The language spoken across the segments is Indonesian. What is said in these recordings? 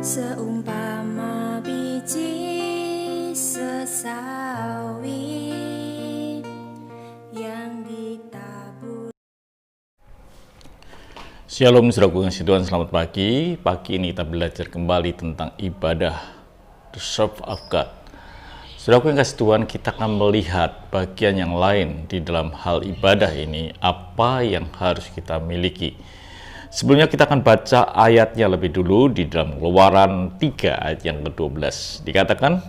Seumpama biji sesawi yang ditabur. Shalom saudaraku yang Tuhan, selamat pagi. Pagi ini kita belajar kembali tentang ibadah, the serve of God. Saudaraku yang kasih Tuhan, kita akan melihat bagian yang lain di dalam hal ibadah ini, apa yang harus kita miliki. Sebelumnya kita akan baca ayatnya lebih dulu di dalam Keluaran 3 ayat yang ke-12. Dikatakan,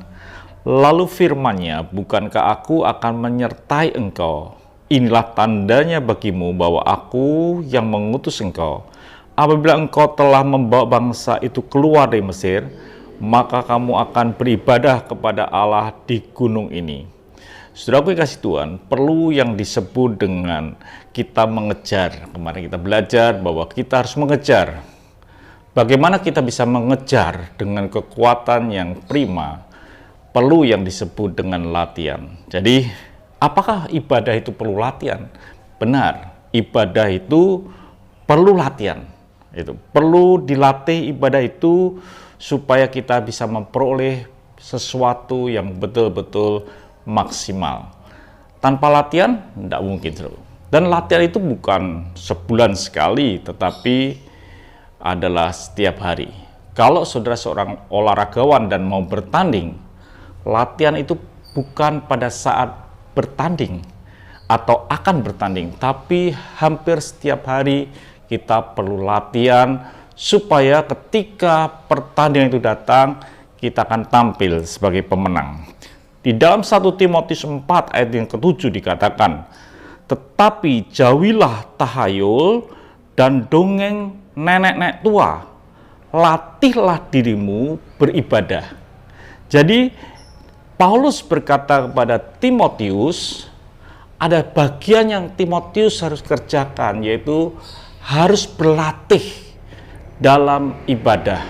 lalu firman-Nya, bukankah aku akan menyertai engkau? Inilah tandanya bagimu bahwa aku yang mengutus engkau. Apabila engkau telah membawa bangsa itu keluar dari Mesir, maka kamu akan beribadah kepada Allah di gunung ini. Saudaraku yang kasih Tuhan, perlu yang disebut dengan kita mengejar. Kemarin kita belajar bahwa kita harus mengejar. Bagaimana kita bisa mengejar dengan kekuatan yang prima? Perlu yang disebut dengan latihan. Jadi, apakah ibadah itu perlu latihan? Benar, ibadah itu perlu latihan. Itu perlu dilatih ibadah itu supaya kita bisa memperoleh sesuatu yang betul-betul maksimal. Tanpa latihan, tidak mungkin. Dan latihan itu bukan sebulan sekali, tetapi adalah setiap hari. Kalau saudara seorang olahragawan dan mau bertanding, latihan itu bukan pada saat bertanding atau akan bertanding, tapi hampir setiap hari kita perlu latihan supaya ketika pertandingan itu datang, kita akan tampil sebagai pemenang. Di dalam 1 Timotius 4 ayat yang ke-7 dikatakan, tetapi jauhilah tahayul dan dongeng nenek-nenek tua, latihlah dirimu beribadah. Jadi Paulus berkata kepada Timotius, ada bagian yang Timotius harus kerjakan, yaitu harus berlatih dalam ibadah.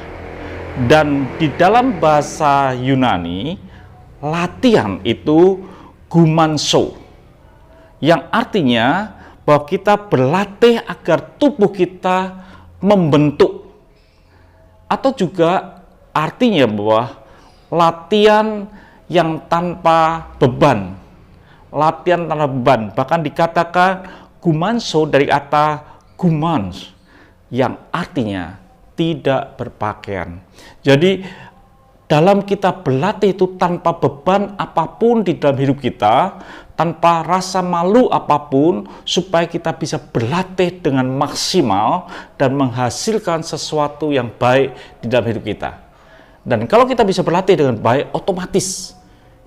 Dan di dalam bahasa Yunani, latihan itu gumanso, yang artinya bahwa kita berlatih agar tubuh kita membentuk, atau juga artinya bahwa latihan yang tanpa beban, latihan tanpa beban, bahkan dikatakan gumanso dari kata gumans, yang artinya tidak berpakaian. Jadi dalam kita berlatih itu tanpa beban apapun di dalam hidup kita, tanpa rasa malu apapun, supaya kita bisa berlatih dengan maksimal dan menghasilkan sesuatu yang baik di dalam hidup kita. Dan kalau kita bisa berlatih dengan baik, otomatis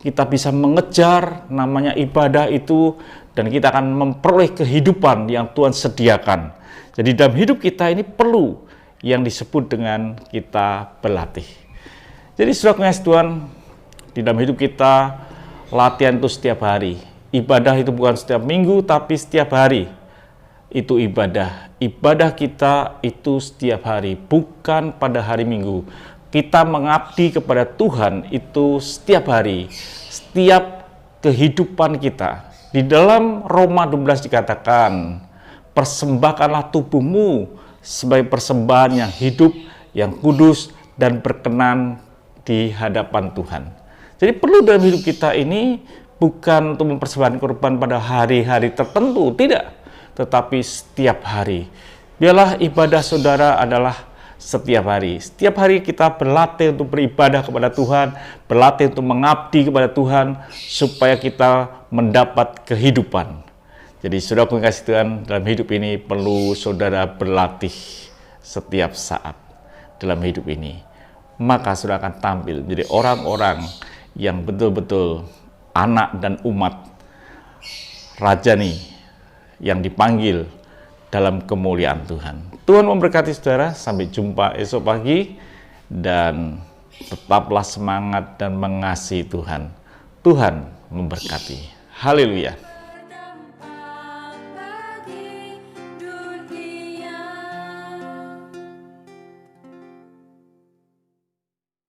kita bisa mengejar namanya ibadah itu, dan kita akan memperoleh kehidupan yang Tuhan sediakan. Jadi dalam hidup kita ini perlu yang disebut dengan kita berlatih. Jadi saudara kasih Tuhan, di dalam hidup kita, latihan itu setiap hari. Ibadah itu bukan setiap minggu, tapi setiap hari. Itu ibadah. Ibadah kita itu setiap hari, bukan pada hari Minggu. Kita mengabdi kepada Tuhan itu setiap hari, setiap kehidupan kita. Di dalam Roma 12 dikatakan, persembahkanlah tubuhmu sebagai persembahan yang hidup, yang kudus, dan berkenan di hadapan Tuhan. Jadi perlu dalam hidup kita ini bukan untuk mempersembahkan korban pada hari-hari tertentu, tidak, tetapi setiap hari. Biarlah ibadah saudara adalah setiap hari. Setiap hari kita berlatih untuk beribadah kepada Tuhan, berlatih untuk mengabdi kepada Tuhan, supaya kita mendapat kehidupan. Jadi saudaraku yang kasih Tuhan, dalam hidup ini perlu saudara berlatih setiap saat dalam hidup ini. Maka saudara akan tampil menjadi orang-orang yang betul-betul anak dan umat rajani yang dipanggil dalam kemuliaan Tuhan. Tuhan memberkati saudara, sampai jumpa esok pagi, dan tetaplah semangat dan mengasihi Tuhan. Tuhan memberkati. Haleluya.